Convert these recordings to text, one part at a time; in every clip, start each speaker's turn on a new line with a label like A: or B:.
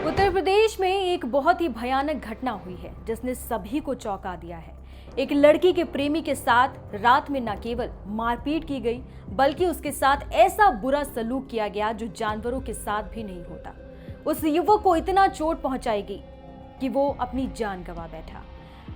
A: उत्तर प्रदेश में एक बहुत ही भयानक घटना हुई है जिसने सभी को चौंका दिया है। एक लड़की के प्रेमी के साथ रात में न केवल मारपीट की गई बल्कि उसके साथ ऐसा बुरा सलूक किया गया जो जानवरों के साथ भी नहीं होता। उस युवक को इतना चोट पहुंचाई गई कि वो अपनी जान गंवा बैठा।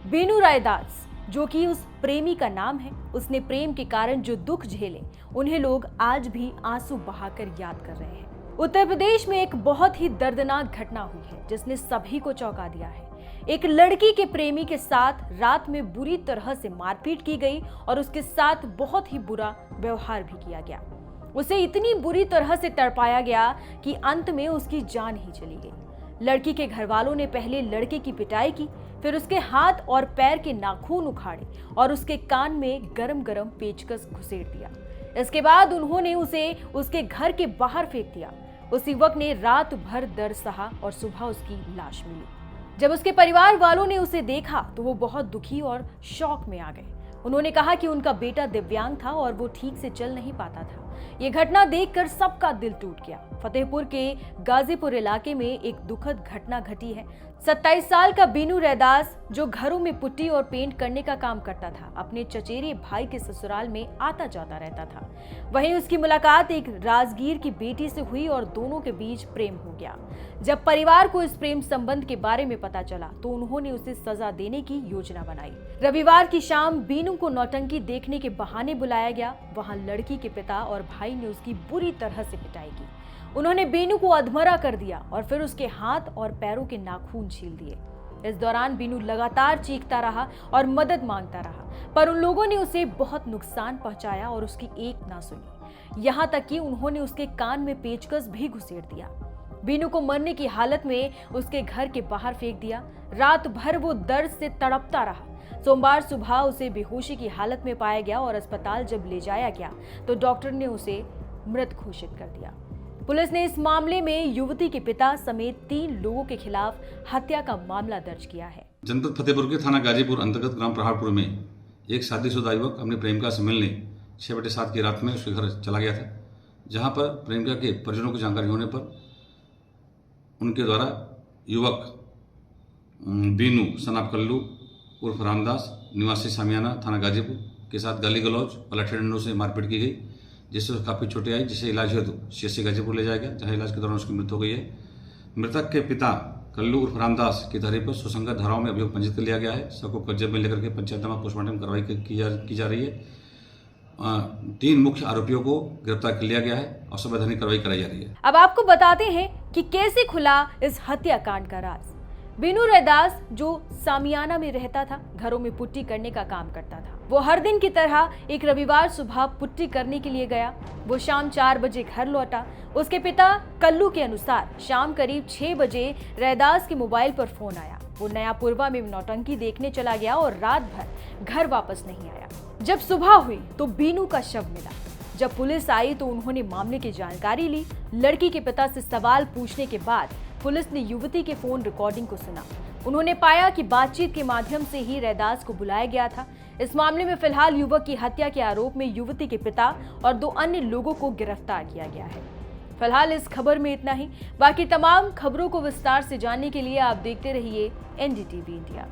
A: बीनू रायदास, जो कि उस प्रेमी का नाम है, उसने प्रेम के कारण जो दुख झेले उन्हें लोग आज भी आंसू बहाकर याद कर रहे हैं। उत्तर प्रदेश में एक बहुत ही दर्दनाक घटना हुई है जिसने सभी को चौंका दिया है। एक लड़की के प्रेमी के साथ रात में बुरी तरह से मारपीट की गई और उसके साथ बहुत ही बुरा व्यवहार भी किया गया। उसे इतनी बुरी तरह से तड़पाया गया कि अंत में उसकी जान ही चली गई। लड़की के घर वालों ने पहले लड़के की पिटाई की, फिर उसके हाथ और पैर के नाखून उखाड़े और उसके कान में गरम गरम पेचकस घुसेड़ दिया। इसके बाद उन्होंने उसे उसके घर के बाहर फेंक दिया। उस युवक ने रात भर दर्द सहा और सुबह उसकी लाश मिली। जब उसके परिवार वालों ने उसे देखा तो वो बहुत दुखी और शॉक में आ गए। उन्होंने कहा कि उनका बेटा दिव्यांग था और वो ठीक से चल नहीं पाता था। ये घटना देखकर सबका दिल टूट गया। फतेहपुर के गाजीपुर इलाके में एक दुखद घटना घटी है। 27 साल का बीनू रैदास, जो घरों में पुट्टी और पेंट करने का काम करता था, अपने चचेरे भाई के ससुराल में आता जाता रहता था। वहीं उसकी मुलाकात एक राजगीर की बेटी से हुई और दोनों के बीच प्रेम हो गया। जब परिवार को इस प्रेम संबंध के बारे में पता चला तो उन्होंने उसे सजा देने की योजना बनाई। रविवार की शाम बीनू को नौटंकी देखने के बहाने बुलाया गया। वहां लड़की के पिता और भाई ने उसकी बुरी तरह से पिटाई की। उन्होंने बीनू को अधमरा कर दिया और फिर उसके हाथ और पैरों के नाखून छील दिए। इस दौरान बीनू लगातार चीखता रहा और मदद मांगता रहा, पर उन लोगों ने उसे बहुत नुकसान पहुंचाया और उसकी एक ना सुनी। यहाँ तक कि उन्होंने उसके कान में पेचकस भी घुसेड़ दिया। बीनू को मरने की हालत में उसके घर के बाहर फेंक दिया। रात भर वो दर्द से तड़पता रहा। सोमवार सुबह उसे बेहोशी की हालत में पाया गया और अस्पताल जब ले जाया गया तो डॉक्टर ने उसे मृत घोषित कर दिया। पुलिस ने इस मामले में युवती के पिता समेत 3 लोगों के खिलाफ हत्या का मामला दर्ज किया है।
B: जनपद फतेहपुर के थाना गाजीपुर अंतर्गत ग्राम प्रहारपुर में एक शादीशुदा युवक अपनी प्रेमिका से मिलने 6/7 की रात में उसके घर चला गया था, जहां पर प्रेमिका के परिजनों की जानकारी होने पर उनके द्वारा युवक बीनू सनाब कल्लू उर्फ रामदास निवासी सामियाना थाना गाजीपुर के साथ गाली गलौज और लाठी डंडों से मारपीट की गई, जिससे काफ़ी चोटें आई, जिसे इलाज हेतु CHC गाजीपुर ले जाया गया, जहां इलाज के दौरान उसकी मृत्यु हो गई है। मृतक के पिता कल्लू उर्फ रामदास की धैर्य पर सुसंगत धाराओं में अभियोग पंजीकृत कर लिया गया है। सबको कब्जे में लेकर के पंचायतनामा पोस्टमार्टम कार्रवाई की जा रही है। 3 मुख्य आरोपियों को गिरफ्तार कर लिया गया है और संवैधानिक कार्रवाई कराई जा रही है।
A: अब आपको बताते हैं कि कैसे खुला इस हत्याकांड का राज। बीनू रैदास, जो सामियाना में रहता था, घरों में पुट्टी करने का काम करता था। वो हर दिन की तरह एक रविवार सुबह पुट्टी करने के लिए गया। वो शाम 4 बजे घर लौटा। उसके पिता कल्लू के अनुसार शाम करीब 6 बजे रैदास के मोबाइल पर फोन आया। वो नयापुरवा में नौटंकी देखने चला गया और रात भर घर वापस नहीं आया। जब सुबह हुई तो बीनू का शव मिला। जब पुलिस आई तो उन्होंने मामले की जानकारी ली। लड़की के पिता से सवाल पूछने के बाद पुलिस ने युवती के फोन रिकॉर्डिंग को सुना। उन्होंने पाया कि बातचीत के माध्यम से ही रैदास को बुलाया गया था। इस मामले में फिलहाल युवक की हत्या के आरोप में युवती के पिता और 2 अन्य लोगों को गिरफ्तार किया गया है। फिलहाल इस खबर में इतना ही। बाकी तमाम खबरों को विस्तार से जानने के लिए आप देखते रहिए NDTV इंडिया।